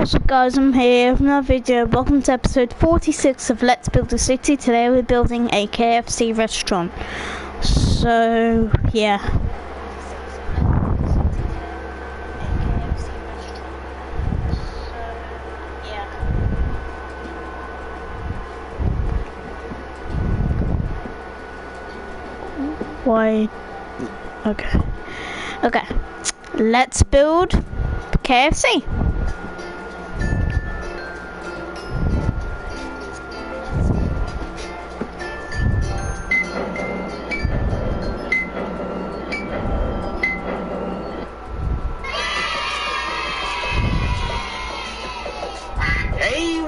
What's up guys, I'm here with another video. Welcome to episode 46 of Let's Build a City. Today we're building a KFC restaurant. So, yeah. Why? Okay. Let's build KFC. Hey,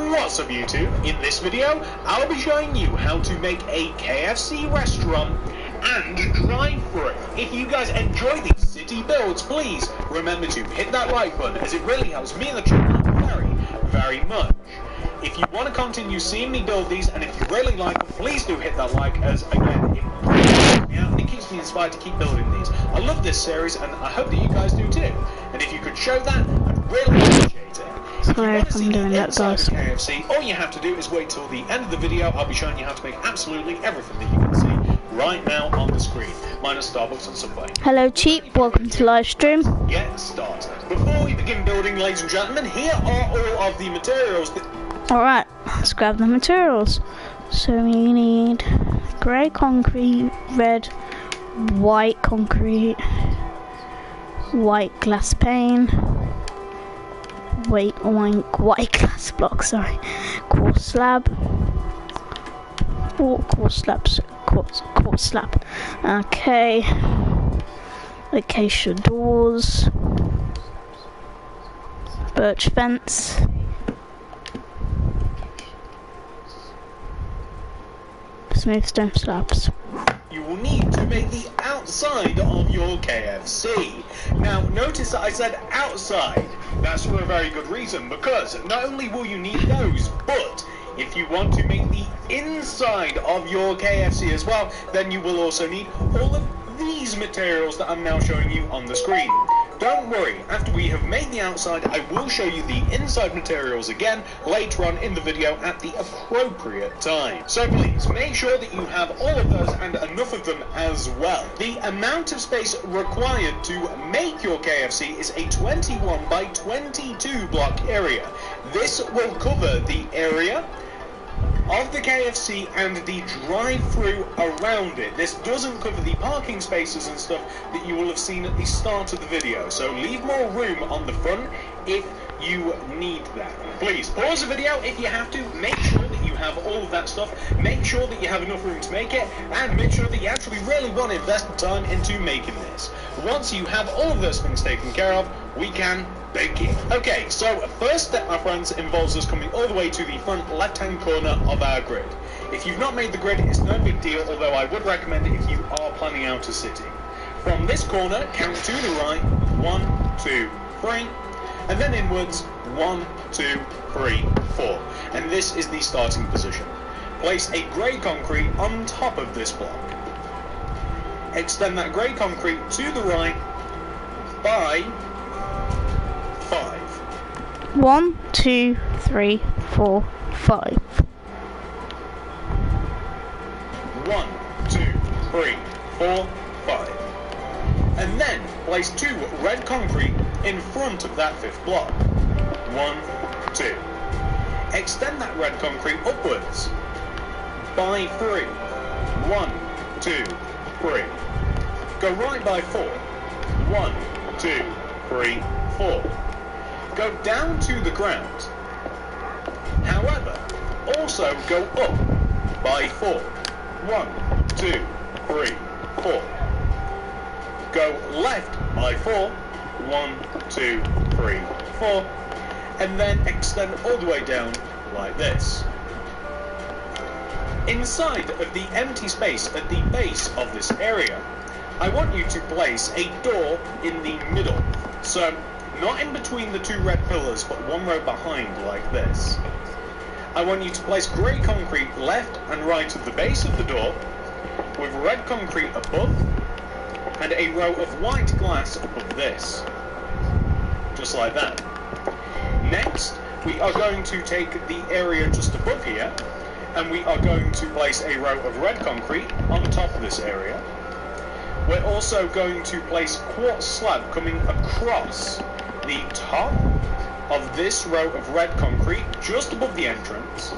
what's up YouTube? In this video, I'll be showing you how to make a KFC restaurant and drive-thru. If you guys enjoy these city builds, please remember to hit that like button, as it really helps me and the channel very much. If you want to continue seeing me build these, and if you really like them, please do hit that like, as again, it pushes me out and it keeps me inspired to keep building these. I love this series, and I hope that you guys do too. And if you could show that, I'd really appreciate it. Sorry if I'm doing that, guys. KFC, all you have to do is wait till the end of the video. I'll be showing you how to make absolutely everything that you can see right now on the screen, minus Starbucks and Subway. Hello Cheap, welcome to live stream. Get started. Before we begin building, ladies and gentlemen, here are all of the materials that... Alright, let's grab the materials. So we need grey concrete, red, white concrete, white glass pane, white glass block, sorry, quartz slab, quartz slab, okay, acacia doors, birch fence, smooth stone slabs. You will need to make the outside of your KFC. Now, notice that I said outside. That's for a very good reason, because not only will you need those, but if you want to make the inside of your KFC as well, then you will also need all of these materials that I'm now showing you on the screen. Don't worry, after we have made the outside, I will show you the inside materials again later on in the video at the appropriate time. So please, make sure that you have all of those and enough of them as well. The amount of space required to make your KFC is a 21 by 22 block area. This will cover the area of the KFC and the drive-thru around it. This doesn't cover the parking spaces and stuff that you will have seen at the start of the video, so leave more room on the front if you need that. Please pause the video if you have to. Make sure that you have all of that stuff. Make sure that you have enough room to make it, and make sure that you actually really want to invest the time into making this. Once you have all of those things taken care of, we can begin. Okay, so first step, my friends, involves us coming all the way to the front left-hand corner of our grid. If you've not made the grid, it's no big deal, although I would recommend it if you are planning out a city. From this corner, count to the right, 1, 2, 3, and then inwards, 1, 2, 3, 4. And this is the starting position. Place a grey concrete on top of this block. Extend that grey concrete to the right by 5. 1, 2, 3, 4, 5. 1, 2, 3, 4, 5. And then place 2 red concrete in front of that 5th block. 1, 2. Extend that red concrete upwards by 3. 1, 2, 3. Go right by 4. 1, 2, 3, 4. Go down to the ground. However, also go up by 4. 1, 2, 3, 4. Go left by 4. 1, 2, 3, 4. And then extend all the way down like this. Inside of the empty space at the base of this area, I want you to place a door in the middle. So, not in between the 2 red pillars, but one row behind, like this. I want you to place grey concrete left and right of the base of the door, with red concrete above, and a row of white glass above this. Just like that. Next, we are going to take the area just above here, and we are going to place a row of red concrete on top of this area. We're also going to place quartz slab coming across the top of this row of red concrete just above the entrance,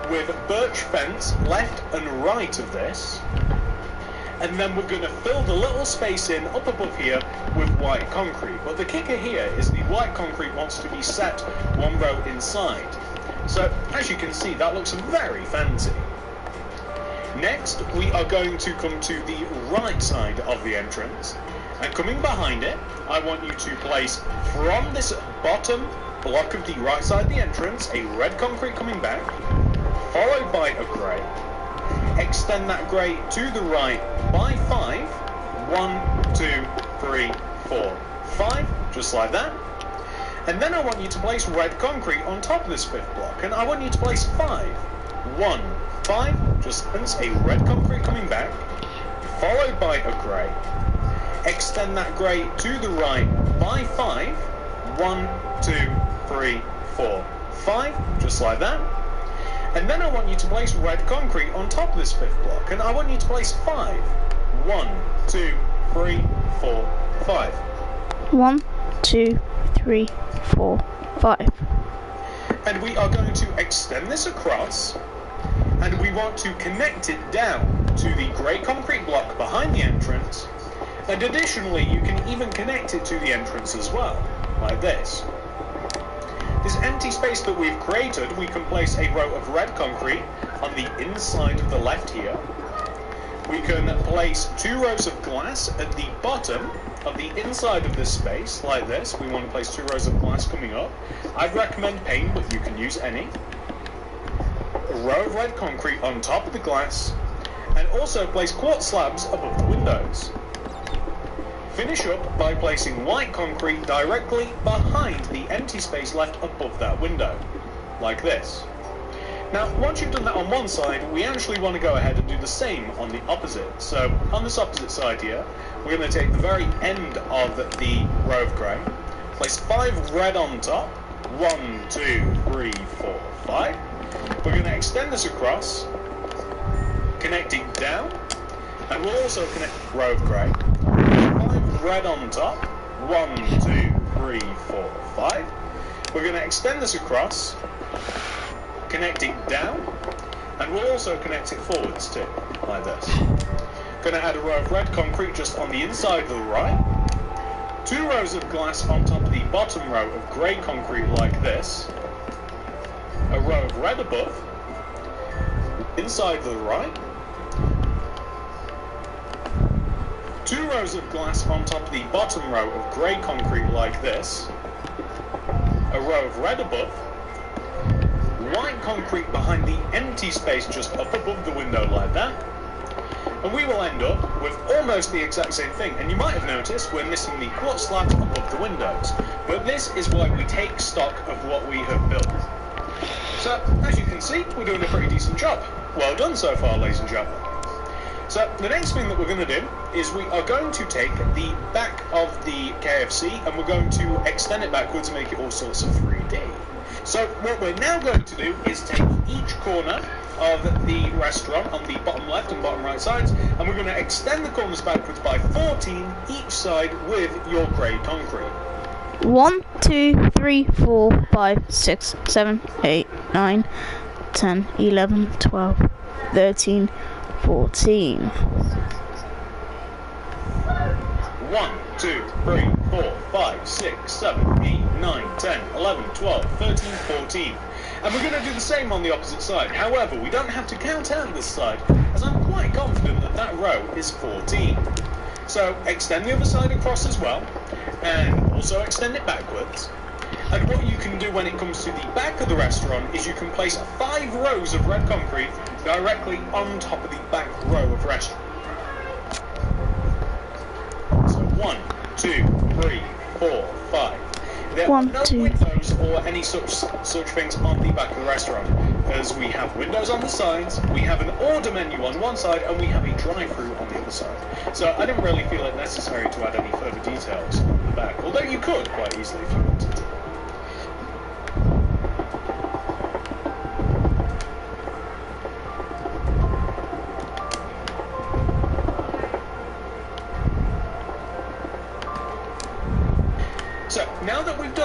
with birch fence left and right of this, and then we're going to fill the little space in up above here with white concrete. But the kicker here is the white concrete wants to be set one row inside. So, as you can see, that looks very fancy. Next, we are going to come to the right side of the entrance, and coming behind it, I want you to place from this bottom block of the right side of the entrance a red concrete coming back, followed by a grey. Extend that grey to the right by 5. 1, 2, 3, 4, 5, just like that. And then I want you to place red concrete on top of this fifth block, and I want you to place 5. 1, 5, just a red concrete coming back, followed by a grey. Extend that grey to the right by 5. 1, 2, 3, 4, 5, just like that. And then I want you to place red concrete on top of this fifth block, and I want you to place 5. 1, 2, 3, 4, 5. 1, 2, 3, 4, 5. And we are going to extend this across, and we want to connect it down to the grey concrete block behind the entrance, and additionally you can even connect it to the entrance as well, like this. This empty space that we've created, we can place a row of red concrete on the inside of the left here. We can place 2 rows of glass at the bottom of the inside of this space, like this. We want to place 2 rows of glass coming up. I'd recommend pane, but you can use any. A row of red concrete on top of the glass, and also place quartz slabs above the windows. Finish up by placing white concrete directly behind the empty space left above that window, like this. Now, once you've done that on one side, we actually want to go ahead and do the same on the opposite. So, on this opposite side here, we're going to take the very end of the row of grey, place 5 red on top, 1, 2, 3, 4, 5. We're going to extend this across, connecting down, and we'll also connect the row of grey. 5 red on top, 1, 2, 3, 4, 5. We're going to extend this across, connecting down, and we'll also connect it forwards too, like this. Going to add a row of red concrete just on the inside of the right, 2 rows of glass on top of the bottom row of grey concrete like this, a row of red above, inside of the right, 2 rows of glass on top of the bottom row of grey concrete like this, a row of red above, white concrete behind the empty space just up above the window like that, and we will end up with almost the exact same thing. And you might have noticed we're missing the quartz slabs above the windows, but this is why we take stock of what we have built. So, as you can see, we're doing a pretty decent job. Well done so far, ladies and gentlemen. So, the next thing that we're going to do is we are going to take the back of the KFC and we're going to extend it backwards and make it all sorts of 3D. So what we're now going to do is take each corner of the restaurant on the bottom left and bottom right sides, and we're going to extend the corners backwards by 14 each side with your grey concrete. 1, 2, 3, 4, 5, 6, 7, 8, 9, 10, 11, 12, 13, 14. 1, 2, 3, 4, 5, 6, 7, 8, 9, 10, 11, 12, 13, 14. And we're going to do the same on the opposite side. However, we don't have to count out this side, as I'm quite confident that that row is 14. So extend the other side across as well, and also extend it backwards. And what you can do when it comes to the back of the restaurant is you can place 5 rows of red concrete directly on top of the back row of restaurant. So 1, 2, 3, 4, 5. There are no windows or any such things on the back of the restaurant, as we have windows on the sides, we have an order menu on one side, and we have a drive-through on the other side. So I didn't really feel it necessary to add any further details on the back, although you could quite easily if you wanted to.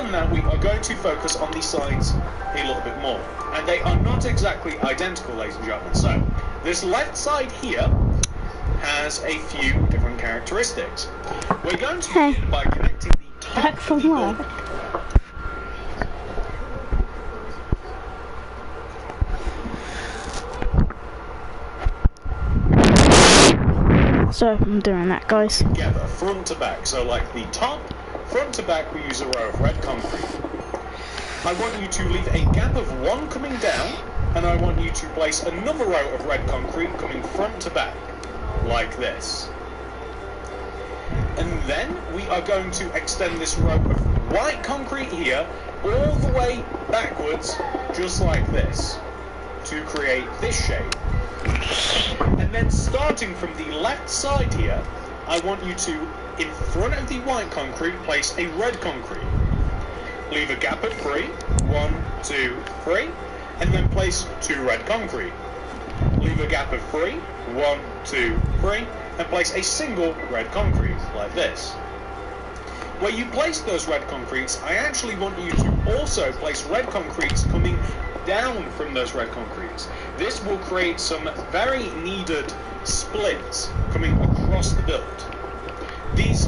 done that, we are going to focus on the sides a little bit more. And they are not exactly identical, ladies and gentlemen. So, this left side here has a few different characteristics. We're going to begin by connecting the top Back from of the where? building. So I'm doing that, guys. Together, front to back. So like the top, front to back, we use a row of red concrete. I want you to leave a gap of 1 coming down, and I want you to place another row of red concrete coming front to back, like this. And then we are going to extend this row of white concrete here all the way backwards, just like this, to create this shape. And then starting from the left side here, I want you to, in front of the white concrete, place a red concrete. Leave a gap of 3, 1, 2, 3, and then place 2 red concrete. Leave a gap of 3, 1, 2, 3, and place a single red concrete, like this. Where you place those red concretes, I actually want you to also place red concretes coming down from those red concretes. This will create some very needed splits coming across the build. These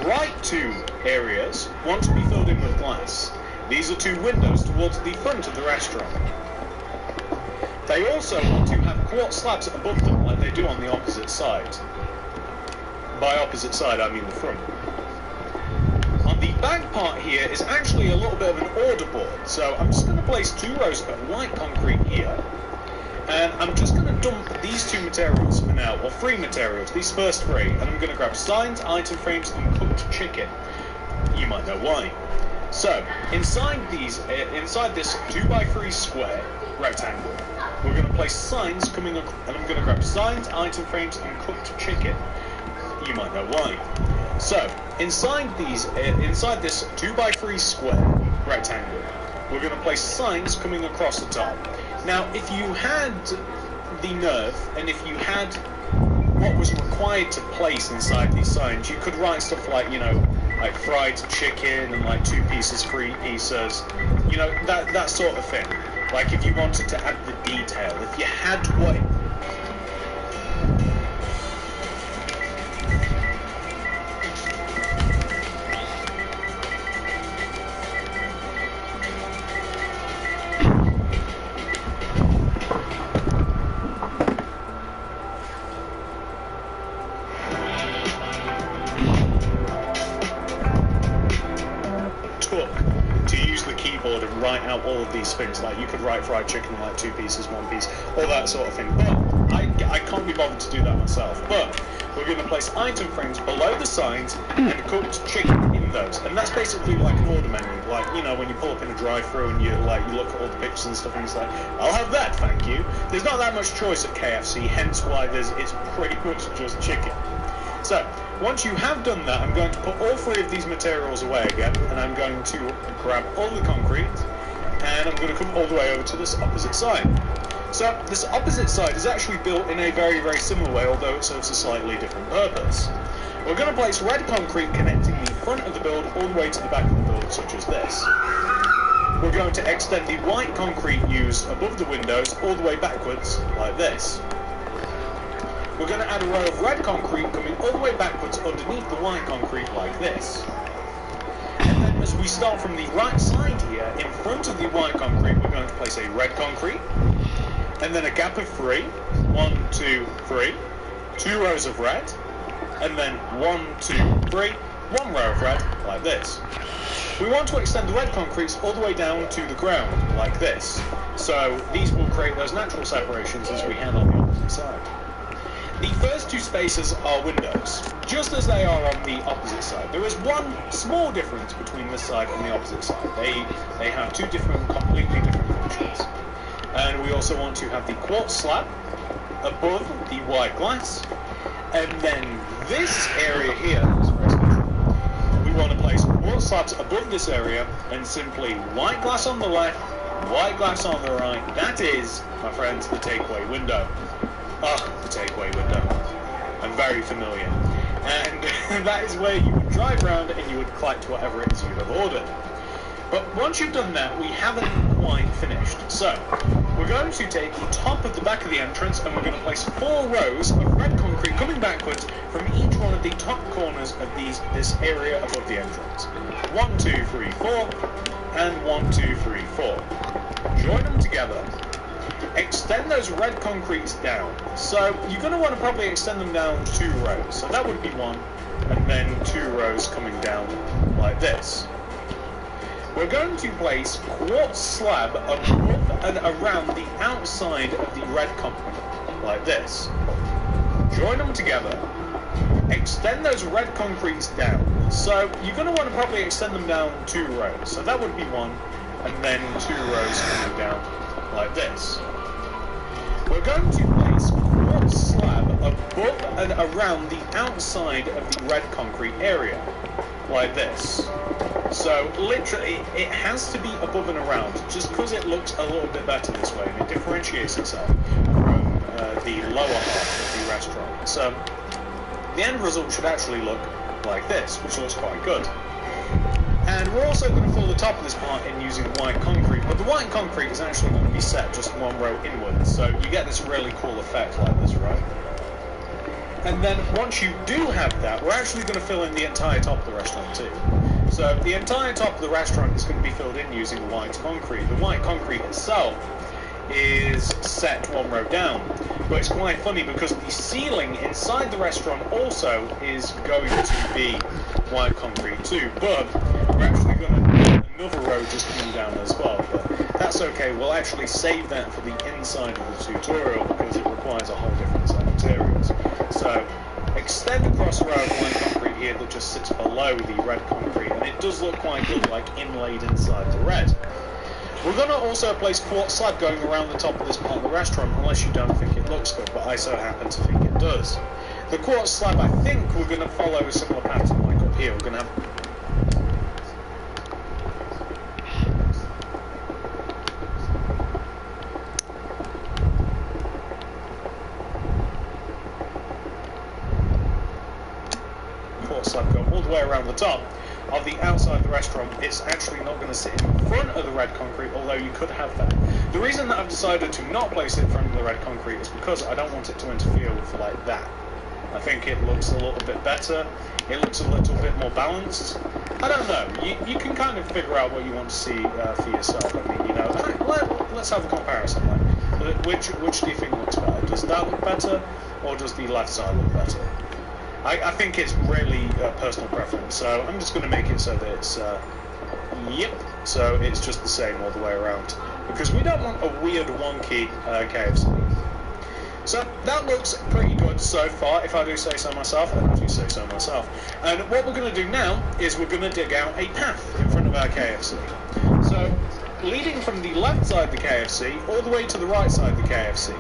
right 2 areas want to be filled in with glass. These are 2 windows towards the front of the restaurant. They also want to have quartz slabs above them like they do on the opposite side. By opposite side I mean the front. On the back part here is actually a little bit of an order board, so I'm just going to place 2 rows of white concrete here, and I'm just going to dump these 2 materials for now, or 3 materials, these first 3, and I'm going to grab signs, item frames, and cooked chicken. You might know why. So, inside this 2x3 square rectangle, we're going to place signs coming up, and I'm going to grab signs, item frames, and cooked chicken. You might know why. So, inside this 2x3 square rectangle, we're going to place signs coming across the top. Now, if you had the nerve, and if you had what was required to place inside these signs, you could write stuff like, you know, like fried chicken, and like 2 pieces, 3 pieces, you know, that sort of thing. Like if you wanted to add the detail, if you had what... to use the keyboard and write out all of these things, like you could write fried chicken like 2 pieces, 1 piece, all that sort of thing, but I can't be bothered to do that myself. But we're going to place item frames below the signs and cooked chicken in those, and that's basically like an order menu, like, you know, when you pull up in a drive-thru and you look at all the pictures and stuff and it's like, I'll have that, thank you. There's not that much choice at KFC, hence why it's pretty much just chicken. So, once you have done that, I'm going to put all 3 of these materials away again, and I'm going to grab all the concrete, and I'm going to come all the way over to this opposite side. So, this opposite side is actually built in a very, very similar way, although it serves a slightly different purpose. We're going to place red concrete connecting the front of the build all the way to the back of the build, such as this. We're going to extend the white concrete used above the windows all the way backwards, like this. We're going to add a row of red concrete coming all the way backwards underneath the white concrete like this. And then as we start from the right side here, in front of the white concrete, we're going to place a red concrete, and then a gap of 3, 1, 2, 3, 2 rows of red, and then 1, 2, 3, 1 row of red, like this. We want to extend the red concretes all the way down to the ground, like this. So these will create those natural separations as we head on the opposite side. The first 2 spaces are windows, just as they are on the opposite side. There is one small difference between this side and the opposite side. They have 2 completely different functions. And we also want to have the quartz slab above the white glass. And then this area here is very special. We want to place quartz slabs above this area, and simply white glass on the left, white glass on the right. That is, my friends, the takeaway window. The takeaway window. I'm very familiar. And that is where you would drive around and you would collect whatever it is you have ordered. But once you've done that, we haven't quite finished. So, we're going to take the top of the back of the entrance and we're going to place 4 rows of red concrete coming backwards from each one of the top corners of this area above the entrance. 1, 2, 3, 4, and 1, 2, 3, 4. Join them together. Extend those red concretes down. So, you're going to want to probably extend them down 2 rows. So that would be 1, and then 2 rows coming down like this. We're going to place quartz slab above and around the outside of the red concrete, like this. Join them together. Extend those red concretes down. So you're going to want to probably extend them down 2 rows. So that would be 1, and then 2 rows coming down like this. We're going to place quartz slab above and around the outside of the red concrete area, like this. So literally it has to be above and around just because it looks a little bit better this way and it differentiates itself from the lower half of the restaurant. So the end result should actually look like this, which looks quite good. And we're also going to fill the top of this part in using white concrete, but the white concrete is actually going to be set just 1 row inwards, so you get this really cool effect like this, right? And then once you do have that, we're actually going to fill in the entire top of the restaurant too. So the entire top of the restaurant is going to be filled in using white concrete. The white concrete itself is set 1 row down, but it's quite funny because the ceiling inside the restaurant also is going to be white concrete too, but we're actually going to have another row just coming down as well, but that's okay. We'll actually save that for the inside of the tutorial because it requires a whole different set of materials. So extend across a row of white concrete here that just sits below the red concrete, and it does look quite good, like inlaid inside the red. We're going to also place quartz slab going around the top of this part of the restaurant, unless you don't think it looks good, but I so happen to think it does. The quartz slab, I think we're going to follow a similar pattern like up here. We're going to have quartz slab going all the way around the top of the outside of the restaurant. It's actually not going to sit in front of the red concrete, although you could have that. The reason that I've decided to not place it in front of the red concrete is because I don't want it to interfere with like that. I think it looks a little bit better. It looks a little bit more balanced. I don't know. You can kind of figure out what you want to see for yourself. I mean, you know, let's have a comparison. Like, which do you think looks better? Does that look better, or does the left side look better? I think it's really personal preference, so I'm just going to make it so that it's, yep, so it's just the same all the way around, because we don't want a weird, wonky KFC. So that looks pretty good so far, if I do say so myself, and I do say so myself. And what we're going to do now is we're going to dig out a path in front of our KFC. So, leading from the left side of the KFC all the way to the right side of the KFC,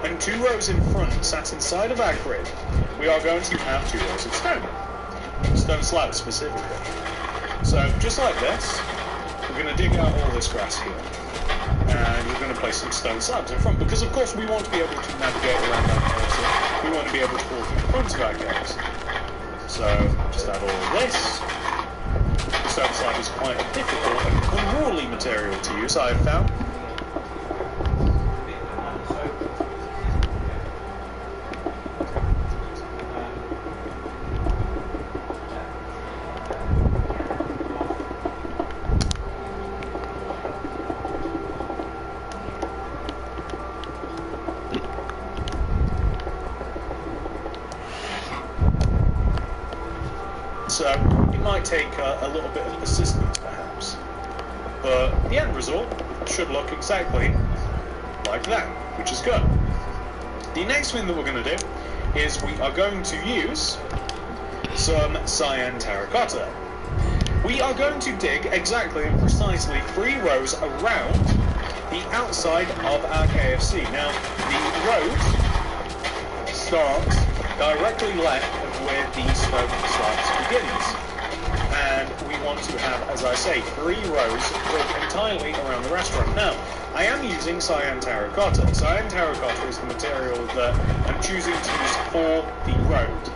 and 2 rows in front, sat inside of our grid, we are going to have 2 rows of stone slabs specifically. So just like this, we're going to dig out all this grass here, and we're going to place some stone slabs in front, because of course we want to be able to navigate around our KFC. We want to be able to walk in front of our KFC. So just add all of this. The stone slab is quite a difficult and unruly material to use, I have found. So it might take a little bit of persistence perhaps, but the end result should look exactly like that, which is good. The next thing that we're going to do is we are going to use some cyan terracotta. We are going to dig exactly and precisely 3 rows around the outside of our KFC. Now, the road starts directly left of where the stone slabs begins. And we want to have, as I say, 3 rows built entirely around the restaurant. Now, I am using cyan terracotta. Cyan terracotta is the material that I'm choosing to use for the road.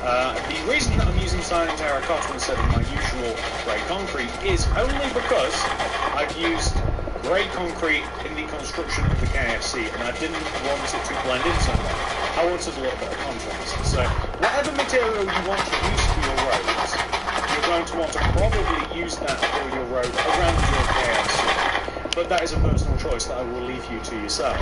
The reason that I'm using cyan terracotta instead of my usual grey concrete is only because I've used grey concrete in the construction of the KFC and I didn't want it to blend in so much. I wanted a little bit of contrast. So whatever material you want to use for your roads, you're going to want to probably use that for your road around your KFC. But that is a personal choice that I will leave you to yourself.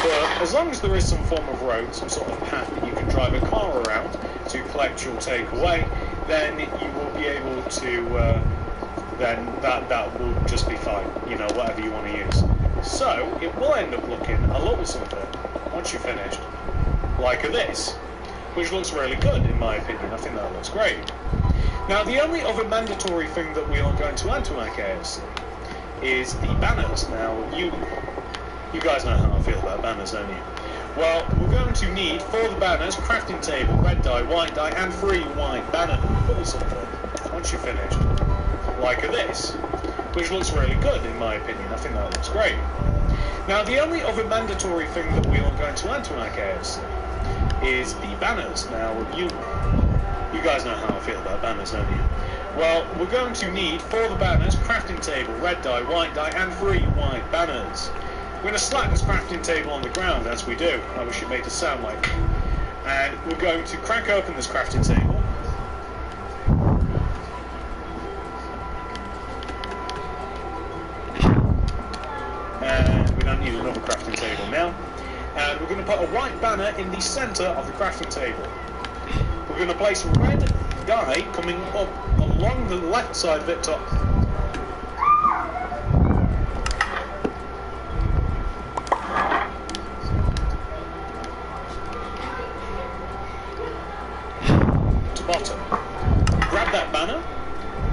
But as long as there is some form of road, some sort of path that you can drive a car around to collect your takeaway, then you will be able to, then that will just be fine, you know, whatever you want to use. So, it will end up looking a little something, once you're finished, like this, which looks really good in my opinion. I think that looks great. Now, the only other mandatory thing that we are going to add to our KFC is the banners. Now, you guys know how I feel about banners, don't you? Well, we're going to need, for the banners, crafting table, red dye, white dye, and 3 white banner or something, once you're finished, like this, which looks really good in my opinion. I think that looks great. Now, the only other mandatory thing that we are going to add to our KFC is the banners. Now, you guys know how I feel about banners, don't you? Well, we're going to need, for the banners, crafting table, red dye, white dye, and 3 white banners. We're going to slack this crafting table on the ground as we do. I wish it made it sound like it. And we're going to crack open this crafting table. And we don't need another crafting table now. And we're going to put a white banner in the centre of the crafting table. We're going to place red dye coming up along the left side of it to bottom. Grab that banner,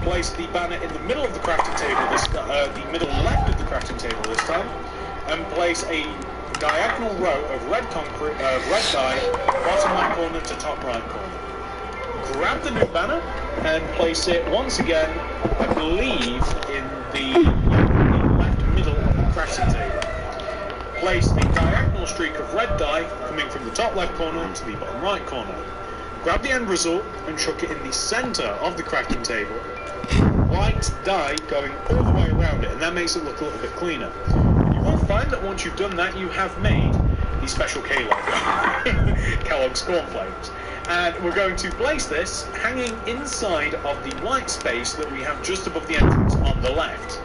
place the banner in the middle of the crafting table, the middle left of the crafting table this time, and place a diagonal row of red dye, bottom right corner to top right corner. Grab the new banner and place it once again, I believe, in the left middle of the crafting table. Place the diagonal streak of red dye coming from the top left corner to the bottom right corner. Grab the end result and chuck it in the centre of the crafting table. White dye going all the way around it, and that makes it look a little bit cleaner. You will find that once you've done that, you have made the special Kellogg's cornflakes. And we're going to place this hanging inside of the white space that we have just above the entrance on the left.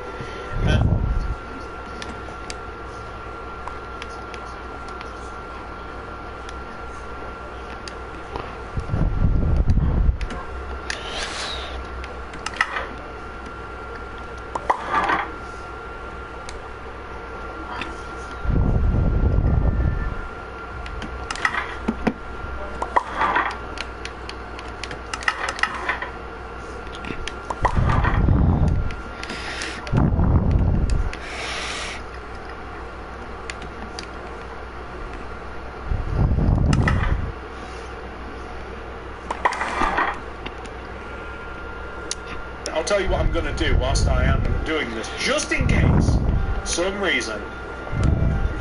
I'll tell you what I'm going to do whilst I am doing this, just in case, some reason,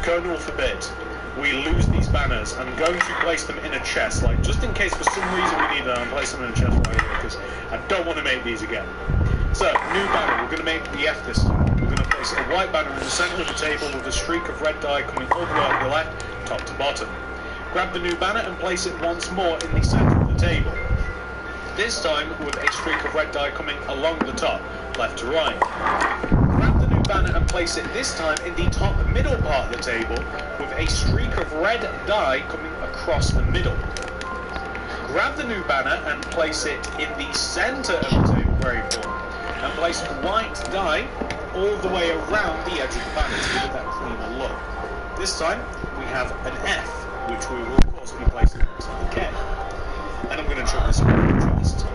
Colonel forbid, we lose these banners. I'm going to place them in a chest, like just in case for some reason we need them, I'm placing them in a chest right here, because I don't want to make these again. So, new banner, we're going to make the F this time. We're going to place a white banner in the centre of the table with a streak of red dye coming all the way up the left, top to bottom. Grab the new banner and place it once more in the centre of the table. This time with a streak of red dye coming along the top, left to right. Grab the new banner and place it this time in the top middle part of the table with a streak of red dye coming across the middle. Grab the new banner and place it in the centre of the table, very important, and place white dye all the way around the edge of the banner to give it that cleaner look. This time we have an F, which we will of course be placing inside the K. And I'm going to chuck this in the chest.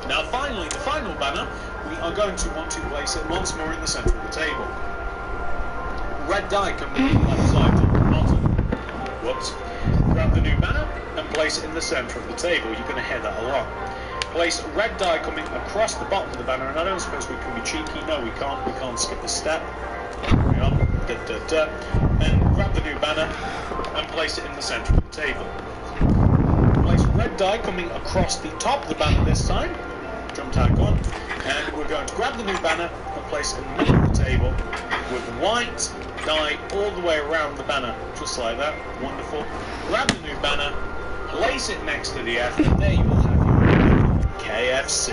Now finally, the final banner, we are going to want to place it once more in the centre of the table. Red dye can be on the left side to the bottom. Whoops. Grab the new banner and place it in the centre of the table. You're going to hear that a lot. Place red dye coming across the bottom of the banner, and I don't suppose we can be cheeky. No, we can't skip a step. Carry on. And grab the new banner and place it in the centre of the table. red dye coming across the top of the banner this time. Drum tag on. And we're going to grab the new banner and place it in the middle of the table with white dye all the way around the banner, just like that. Wonderful. Grab the new banner, place it next to the F, and there you will have your KFC.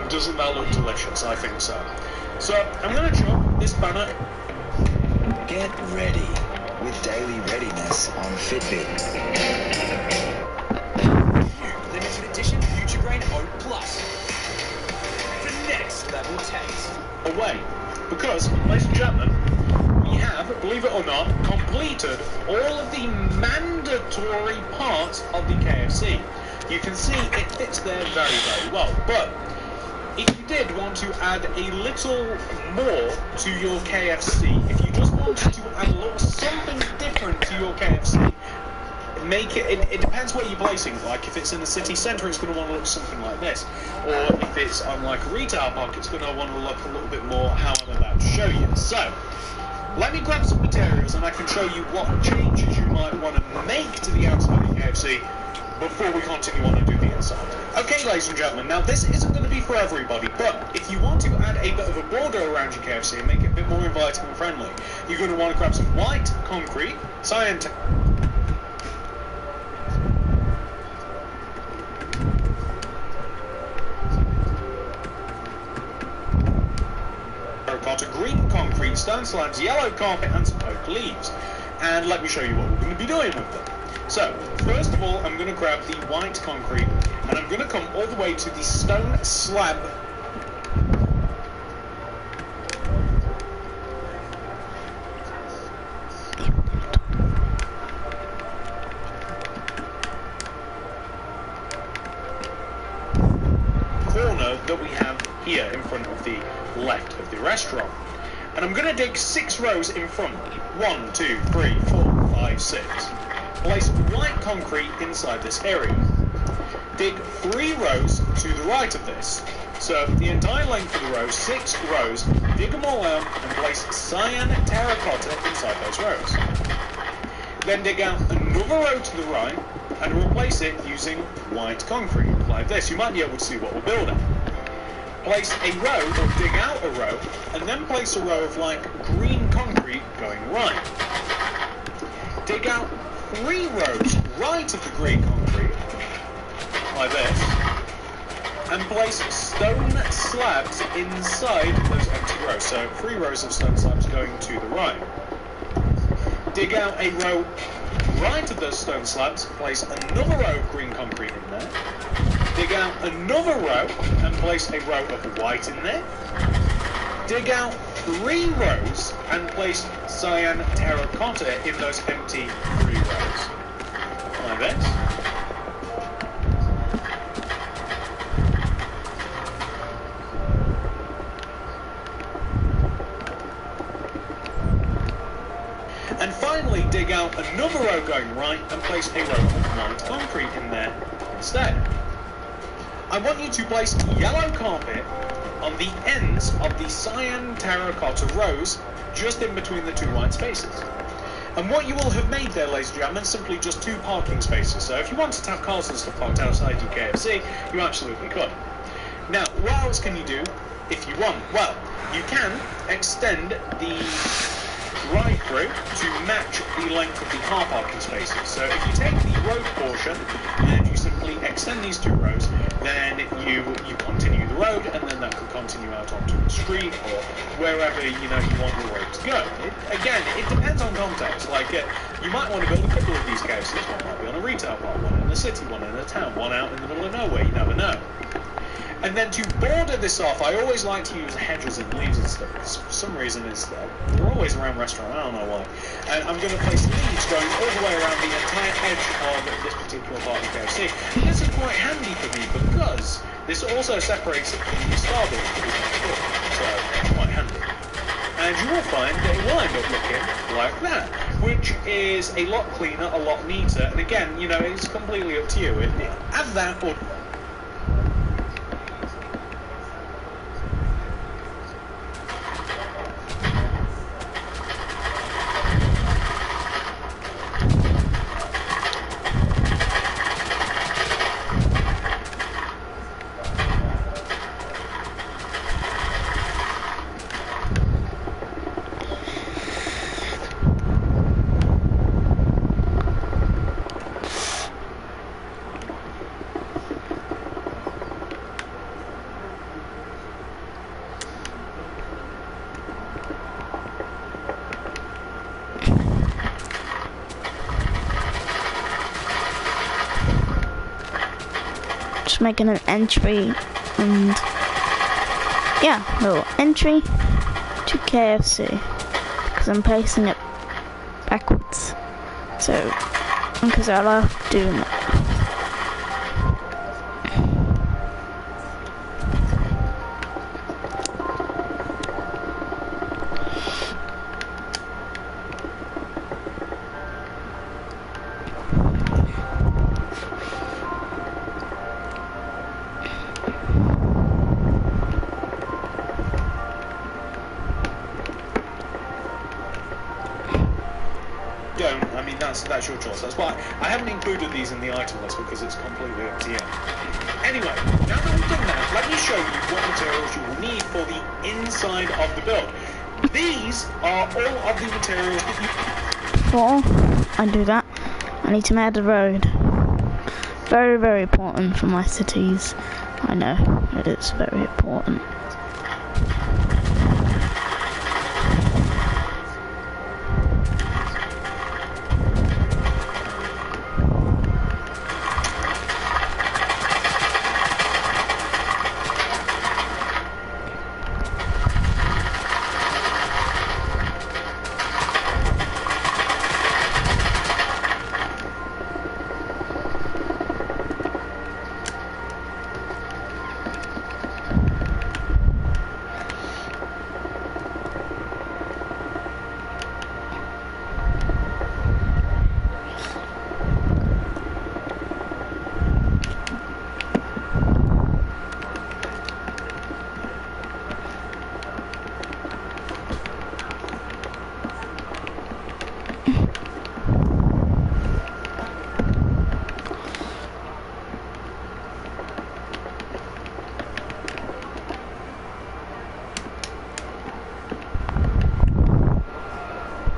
Doesn't that look delicious? I think so. So, I'm going to chop this banner. Get ready with daily readiness on Fitbit. Limited edition Future Grain Oat Plus. For next level taste. Away. Because, ladies and gentlemen, we have, believe it or not, completed all of the mandatory parts of the KFC. You can see it fits there very, very well. But if you did want to add a little more to your KFC, if you just wanted to add a little something different to your KFC, make it depends where you're placing it. Like if it's in the city centre, it's going to want to look something like this, or if it's on like a retail park, it's going to want to look a little bit more how I'm about to show you. So let me grab some materials and I can show you what changes you might want to make to the outside of the KFC before we continue on and do the inside. Okay, ladies and gentlemen, now this isn't going to be for everybody, but if you want to add a bit of a border around your KFC and make it a bit more inviting and friendly, you're going to want to grab some white concrete, cyan terracotta, green concrete, stone slabs, yellow carpet, and some oak leaves. And let me show you what we're going to be doing with them. So, first of all, I'm going to grab the white concrete, and I'm going to come all the way to the stone slab corner that we have here in front of the left of the restaurant. And I'm going to dig 6 rows in front. 1, 2, 3, 4, 5, 6. Place white concrete inside this area. Dig 3 rows to the right of this. So the entire length of the row, 6 rows, dig them all out and place cyan terracotta inside those rows. Then dig out another row to the right and replace it using white concrete, like this. You might be able to see what we're building. Place a row, or dig out a row, and then place a row of like green concrete going right. Dig out 3 rows right of the green concrete, like this, and place stone slabs inside those empty rows. So 3 rows of stone slabs going to the right. Dig out a row right of those stone slabs, place another row of green concrete in there. Dig out another row and place a row of white in there. Dig out 3 rows and place cyan terracotta in those empty 3 rows. Like this. And finally dig out another row going right and place a row of white concrete in there instead. I want you to place yellow carpet on the ends of the cyan terracotta rows, just in between the 2 white spaces. And what you will have made there, ladies and gentlemen, is simply just 2 parking spaces. So if you wanted to have cars and stuff parked outside your KFC, you absolutely could. Now, what else can you do if you want? Well, you can extend the drive-through to match the length of the car parking spaces. So if you take the road portion and you simply extend these 2 rows, then you continue the road, and then that could continue out onto the street or wherever you want your road to go. Again, it depends on context. Like you might want to build a couple of these KFCs. One might be on a retail park, one in a city, one in a town, one out in the middle of nowhere. You never know. And then to border this off, I always like to use hedges and leaves and stuff. For some reason, they're always around restaurant. I don't know why. And I'm going to place leaves going all the way around the entire edge of this particular part of the KFC. And this is quite handy for me because this also separates it from the starboard. So it's quite handy. And you will find that it will end up looking like that, which is a lot cleaner, a lot neater. And again, it's completely up to you. Have that or just making an entry, and yeah, little entry to KFC, because I'm placing it backwards, so because I love doing that. Don't. I mean, that's your choice. That's why I haven't included these in the item list, because it's completely up to you. Anyway, now that we've done that, let me show you what materials you will need for the inside of the build. These are all of the materials that you... Before I do that, I need to make the road. Very, very important for my cities. I know, it is very important.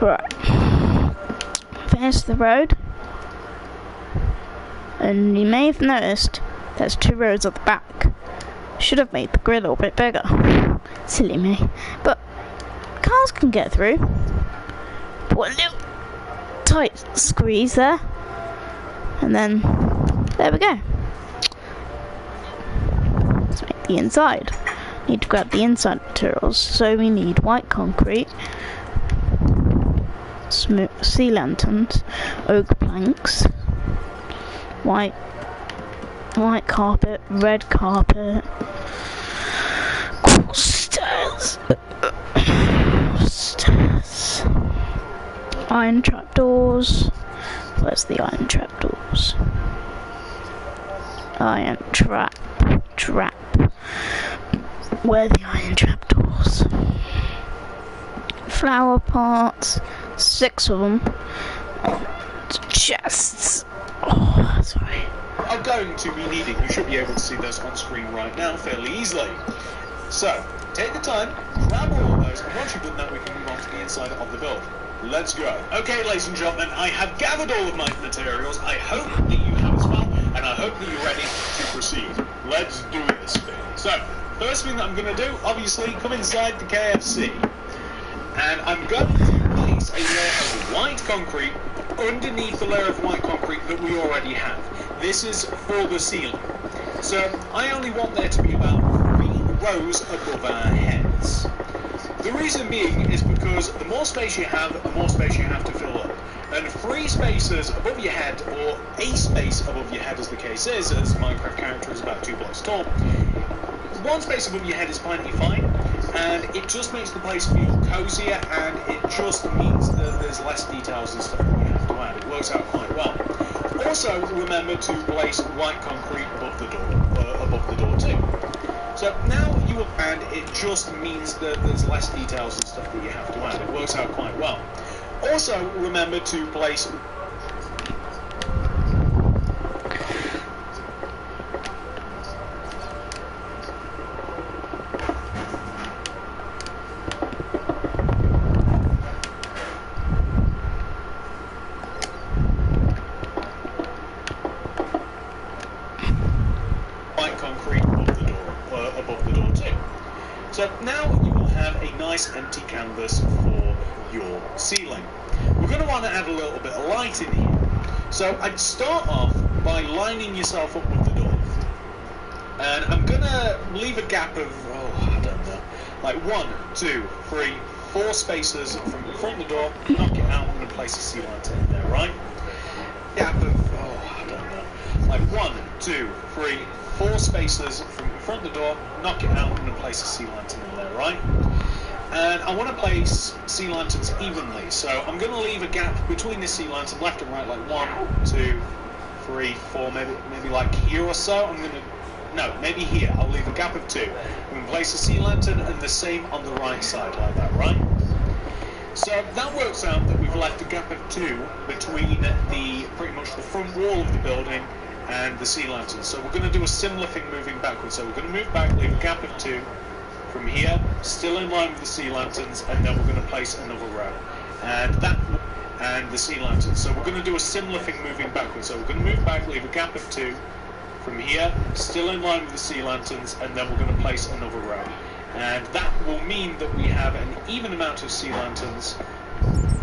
Right, there's the road, and you may have noticed there's two roads at the back. Should have made the grid a little bit bigger. Silly me, but cars can get through. Put a little tight squeeze there, and then there we go. Let's make the inside. Need to grab the inside materials, so we need white concrete, sea lanterns, oak planks, white carpet, red carpet, cool stairs, iron trapdoors. Where's the iron trapdoors? Iron trap. Where are the iron trapdoors? Flower pots. 6 of them. Chests. Oh, sorry. Are going to be needing. You should be able to see those on screen right now fairly easily. So, take the time, grab all of those, and once you've done that, we can move on to the inside of the build. Let's go. Okay, ladies and gentlemen, I have gathered all of my materials. I hope that you have as well, and I hope that you're ready to proceed. Let's do this thing. So, first thing that I'm going to do, obviously, come inside the KFC, and I'm going to place a layer of white concrete underneath the layer of white concrete that we already have. This is for the ceiling. So I only want there to be about 3 rows above our heads. The reason being is because the more space you have, the more space you have to fill up. And 3 spaces above your head, or a space above your head as the case is, as Minecraft character is about 2 blocks tall, 1 space above your head is plenty fine, and it just makes the place feel cozier, and it just means that there's less details and stuff that you have to add. It works out quite well. Also, remember to place white concrete above the door too. So now you will, and it just means that there's less details and stuff that you have to add. It works out quite well. Also, remember to place white concrete above the door too. So now you will have a nice empty canvas for your ceiling. We're going to want to add a little bit of light in here. So I'd start off by lining yourself up with the door. And I'm gonna leave a gap of, I don't know, like 1, 2, 3, 4 spaces from the front of the door, knock it out, and place a sea lantern in there, right? Gap of, I don't know, like 1, 2, 3, 4 spaces from the front of the door, knock it out, and place a sea lantern in there, right? And I want to place sea lanterns evenly, so I'm going to leave a gap between the sea lantern, left and right, like 1, 2, 3, 4, maybe like here or so. I'm going to, no, maybe here. I'll leave a gap of 2. I'm going to place a sea lantern and the same on the right side, like that, right? So that works out that we've left a gap of 2 between pretty much the front wall of the building and the sea lantern. So we're going to do a similar thing moving backwards. So we're going to move back, leave a gap of 2 from here, still in line with the sea lanterns, and then we're going to place another row. And the sea lanterns. So we're going to do a similar thing moving backwards. So we're going to move back, leave a gap of 2 from here, still in line with the sea lanterns, and then we're going to place another row. And that will mean that we have an even amount of sea lanterns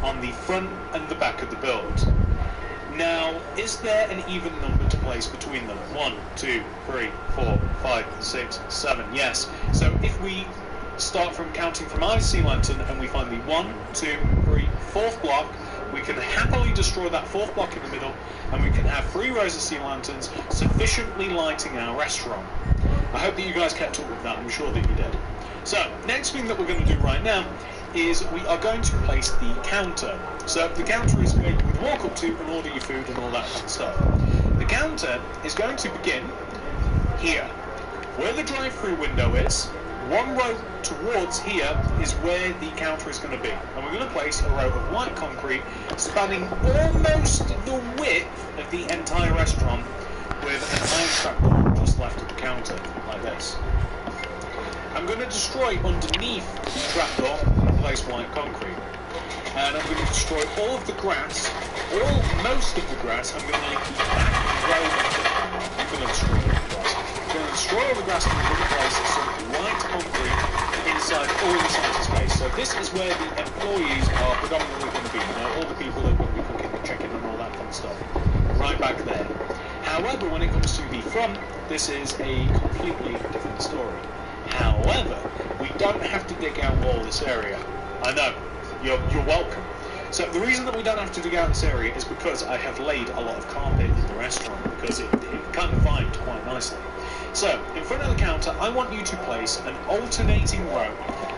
on the front and the back of the build. Now, is there an even number to place between them? 1, 2, 3, 4, 5, 6, 7. Yes. So if we start from counting from our sea lantern and we find the 1, 2, 3, 4th block, we can happily destroy that 4th block in the middle, and we can have 3 rows of sea lanterns sufficiently lighting our restaurant. I hope that you guys kept up with that. I'm sure that you did. So, next thing that we're going to do right now is we are going to place the counter. So the counter is where you would walk up to and order your food and all that kind of stuff. The counter is going to begin here. Where the drive-through window is, 1 row towards here is where the counter is going to be. And we're going to place a row of white concrete spanning almost the width of the entire restaurant with an iron trapdoor just left of the counter, like this. I'm going to destroy underneath the trapdoor and place white concrete. And I'm going to destroy all of the grass, most of the grass. I'm going to leave the back row of the corner. I'm going to destroy all the grass. I'm going to destroy all the grass and I'm going to place some white concrete inside all this empty space. So this is where the employees are predominantly going to be. You know, all the people that are going to be cooking and checking and all that kind of stuff. Right back there. However, when it comes to the front, this is a completely different story. However, we don't have to dig out all this area. I know, you're welcome. So the reason that we don't have to dig out this area is because I have laid a lot of carpet in the restaurant, because it kind of vibed quite nicely. So, in front of the counter, I want you to place an alternating row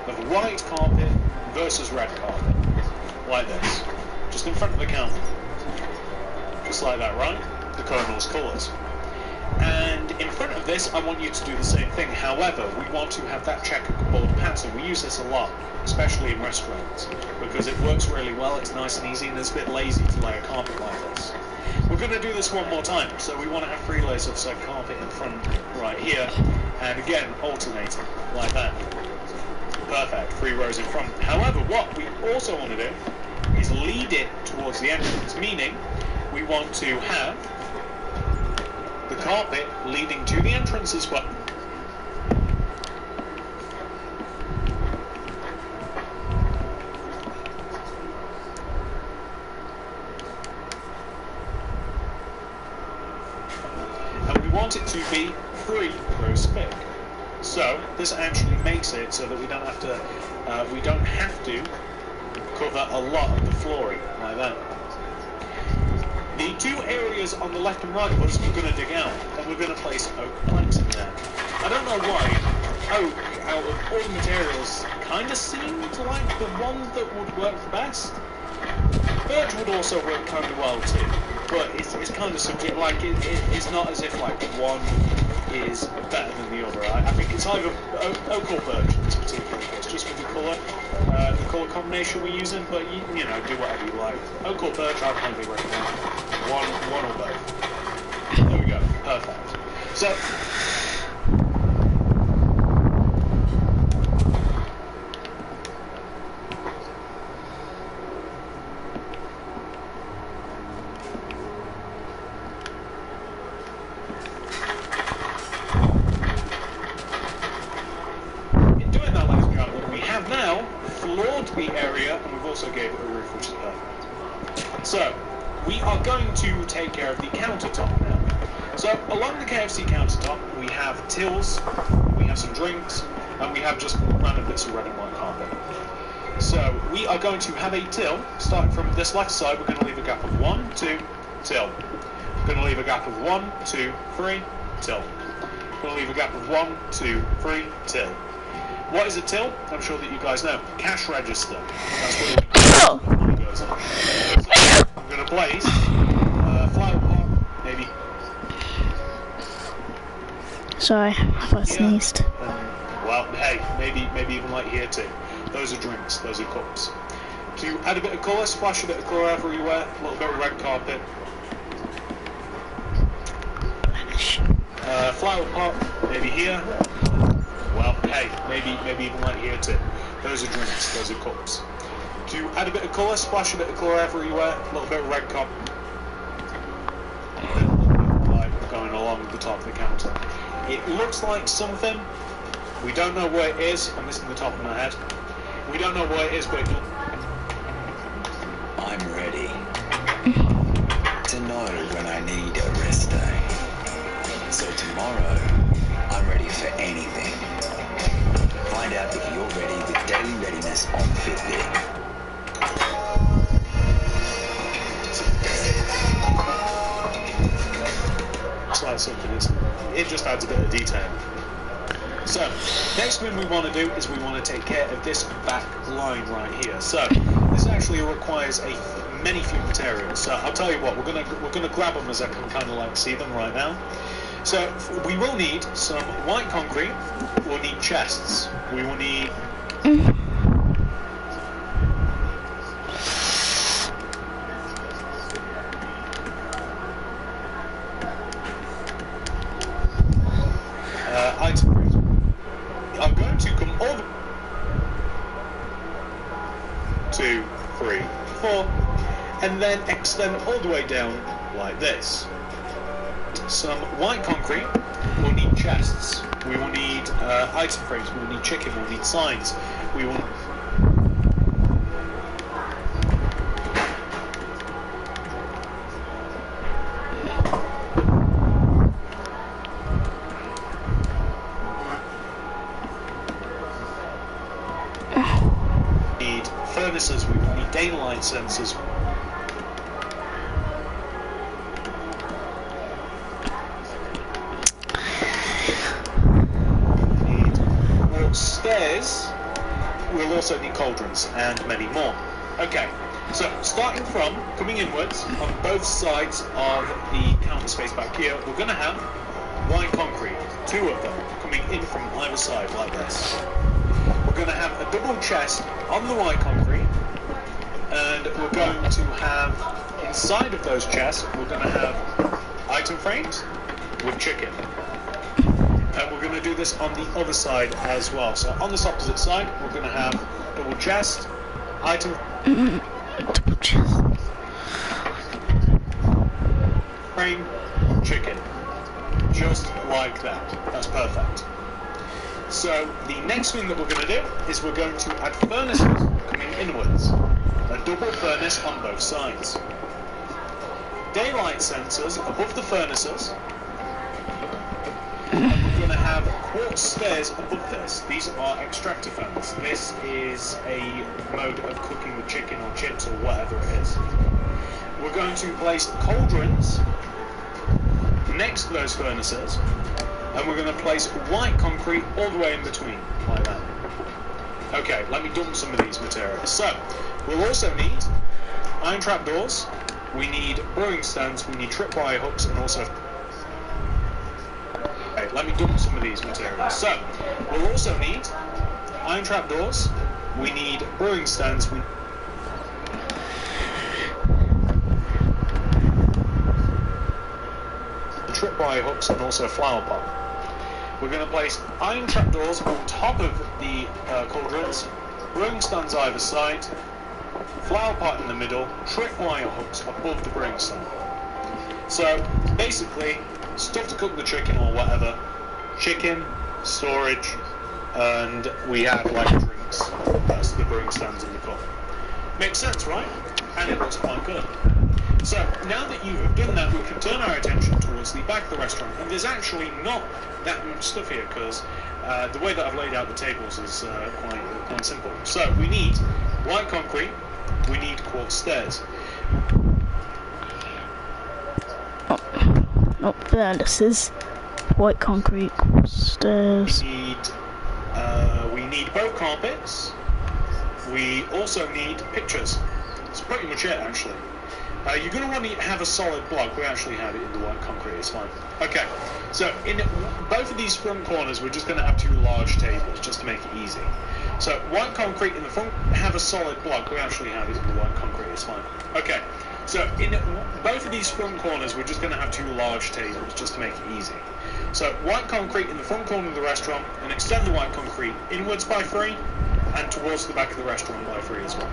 of white carpet versus red carpet. Like this. Just in front of the counter. Just like that, right? The Colonel's colours. And in front of this, I want you to do the same thing. However, we want to have that checkerboard pattern. We use this a lot, especially in restaurants, because it works really well, it's nice and easy, and it's a bit lazy to lay a carpet like this. We're going to do this one more time, so we want to have 3 layers of said carpet in front right here, and again, alternating, like that. Perfect, 3 rows in front. However, what we also want to do is lead it towards the entrance, meaning we want to have the carpet leading to the entrance as well. And we want it to be 3 rows thick. So this actually makes it so that we don't have to cover a lot of the flooring like that. The 2 areas on the left and right of us we're going to dig out, and we're going to place oak planks in there. I don't know why oak, out of all the materials, kind of seemed like the one that would work the best. Birch would also work kind of well too, but it's kind of subject, like it's not as if like one is better than the other. I think it's either oak or birch in this particular case, just with the colour combination we're using, but you know, do whatever you like. Oak or birch, I'd highly recommend. One or both. There we go. Perfect. So, in doing that, ladies and gentlemen, we have now floored the area, and we've also gave it a roof, which is perfect. So, we are going to take care of the countertop now. So along the KFC countertop, we have tills, we have some drinks, and we have just random bits of red and white carpet. So we are going to have a till, starting from this left side. We're going to leave a gap of 1, 2, till. We're going to leave a gap of 1, 2, 3, till. We're going to leave a gap of 1, 2, 3, till. What is a till? I'm sure that you guys know. Cash register. That's where money goes on. So I'm going to place flower pot, maybe. Sorry, I thought I sneezed. Well, hey, maybe even like here too. Those are drinks, those are cups. To add a bit of colour, splash a bit of colour everywhere, a little bit of red carpet. Flower pot, maybe here. Well, hey, maybe even like here too. Those are drinks, those are cups. To add a bit of colour, splash a bit of colour everywhere, a little bit of red carpet. Like going along the top of the counter. It looks like something. We don't know what it is. I'm missing the top of my head. We don't know what it is, but I'm ready to know when I need a rest day. So tomorrow, I'm ready for anything. Find out if you're ready with daily readiness on Fitbit. it's like something. It just adds a bit of detail. So, next thing we want to do is we want to take care of this back line right here. So, this actually requires many few materials. So, I'll tell you what, we're gonna grab them as I can kind of like see them right now. So, we will need some white concrete. We'll need chests. We will need item. I'm going to come over 2, 3, 4, and then extend all the way down like this. Some white concrete. We'll need chests. We will need item frames. We will need chicken. We will need signs. We will. Furnaces, we will need daylight sensors. We need more stairs. We'll also need cauldrons and many more. Okay, so starting from coming inwards on both sides of the counter space back here, we're going to have white concrete, 2 of them coming in from either side like this. We're going to have a double chest on the white concrete, and we're going to have inside of those chests we're going to have item frames with chicken, and we're going to do this on the other side as well. So on this opposite side we're going to have double chest, item Double chest. frame, chicken, just like that. That's perfect. So the next thing that we're going to do is we're going to add furnaces coming inwards. A double furnace on both sides. Daylight sensors above the furnaces. And we're going to have quartz stairs above this. These are extractor fans. This is a mode of cooking with chicken or chips or whatever it is. We're going to place cauldrons next to those furnaces. And we're going to place white concrete all the way in between, like that. Okay, let me dump some of these materials. So, we'll also need iron trap doors, we need brewing stands, we need tripwire hooks, and also... Okay, let me dump some of these materials. So, we'll also need iron trap doors, we need brewing stands, tripwire hooks, and also a flower pot. We're going to place iron trapdoors on top of the cauldrons, brewing stands either side, flower pot in the middle, tripwire hooks above the brewing stand. So basically, stuff to cook the chicken or whatever, chicken, storage, and we have like drinks. That's the brewing stands in the cup. Makes sense, right? And it looks quite good. So now that you have done that, we can turn our attention towards the back of the restaurant, and there's actually not that much stuff here because the way that I've laid out the tables is quite simple. So we need white concrete, we need quartz stairs. Not furnaces. White concrete, quartz stairs. We need boat carpets. We also need pictures. That's pretty much it, actually. You're going to want to have a solid block. We actually have it in the white concrete, it's fine. Okay, so in both of these front corners, we're just going to have two large tables, just to make it easy. So white concrete in the front, have a solid block. We actually have it in the white concrete, it's fine. Okay, so in both of these front corners, we're just going to have two large tables, just to make it easy. So white concrete in the front corner of the restaurant, and extend the white concrete inwards by 3, and towards the back of the restaurant by 3 as well.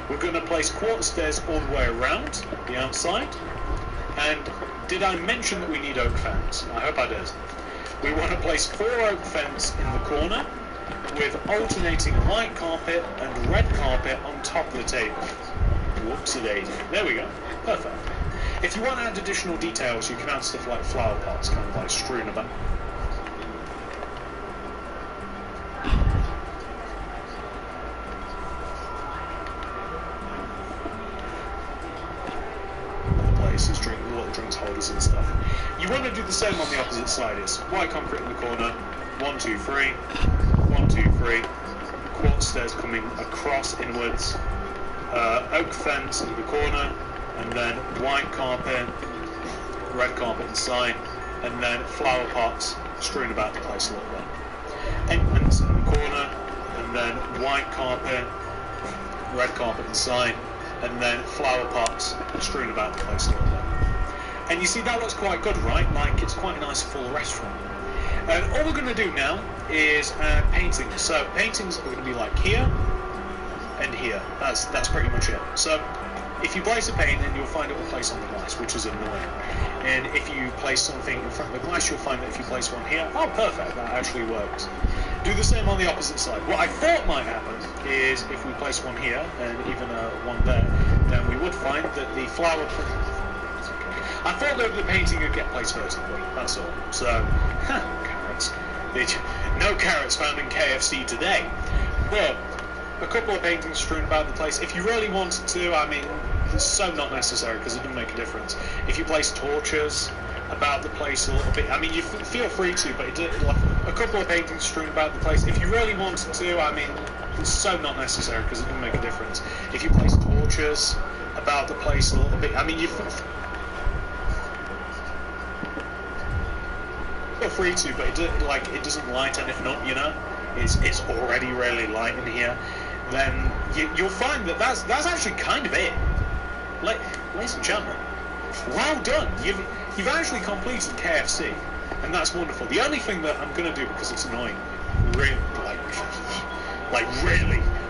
We're going to place quartz stairs all the way around the outside. And did I mention that we need oak fence? I hope I did. We want to place 4 oak fence in the corner with alternating white carpet and red carpet on top of the table. Whoopsie-daisy. There we go. Perfect. If you want to add additional details, you can add stuff like flower pots, kind of like strewn about. Little drinks holders and stuff. You want to do the same on the opposite side. It's white concrete in the corner, 1, 2, 3, 1, 2, 3, quartz stairs coming across inwards, oak fence in the corner, and then white carpet, red carpet inside, and then flower pots strewn about the place a little bit. Entrance in the corner, and then white carpet, red carpet inside, and then flower pots strewn about the place a little bit. And you see, that looks quite good, right? Like, it's quite a nice full restaurant. And all we're going to do now is painting. So paintings are going to be like here and here. That's pretty much it. So if you place a painting, you'll find it will place on the glass, which is annoying. And if you place something in front of the glass, you'll find that if you place one here, oh, perfect, that actually works. Do the same on the opposite side. What I thought might happen is if we place one here and even one there, then we would find that the flower... I thought that the painting would get placed vertically, that's all. So, carrots. No carrots found in KFC today. But a couple of paintings strewn about the place. If you really wanted to, I mean, it's so not necessary because it doesn't make a difference. If you place torches about the place a little bit, I mean, you feel free to, but like, a couple of paintings strewn about the place. If you really wanted to, I mean, it's so not necessary because it doesn't make a difference. If you place torches about the place a little bit, I mean, you feel free to, but it doesn't light anything up, you know. It's already really light in here. Then you'll find that that's actually kind of it. Like, ladies and gentlemen, well done. You've actually completed KFC, and that's wonderful. The only thing that I'm gonna do, because it's annoying, really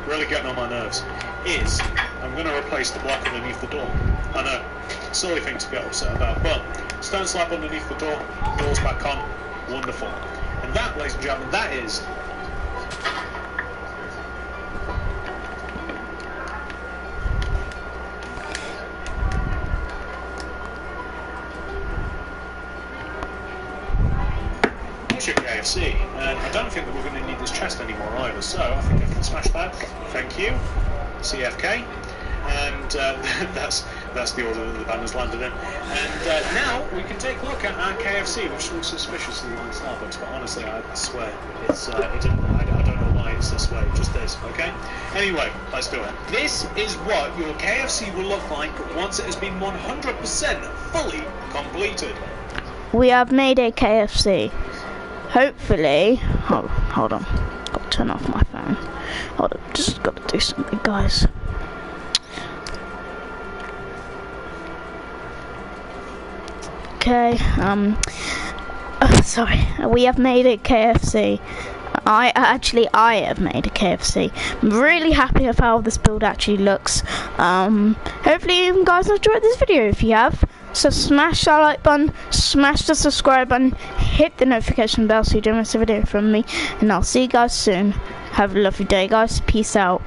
really getting on my nerves, is I'm gonna replace the block underneath the door. I know, silly thing to get upset about, but stone slab underneath the door, doors back on, wonderful. And that, ladies and gentlemen, that is your KFC, and I don't think that we're going to need this chest anymore either, so I think I can smash that. Thank you, CFK. And that's the order that the banner's landed in. And now we can take a look at our KFC, which looks suspiciously like Starbucks, but honestly, I swear, I don't know why it's this way, it just is, okay? Anyway, let's do it. This is what your KFC will look like once it has been 100% fully completed. We have made a KFC. Hopefully, hold on, got to turn off my phone. Hold on, just got to do something, guys. Okay, sorry, we have made a KFC. I have made a KFC. I'm really happy with how this build actually looks. Hopefully you guys enjoyed this video. If you have, so smash that like button, smash the subscribe button, hit the notification bell so you don't miss a video from me, and I'll see you guys soon. Have a lovely day, guys. Peace out.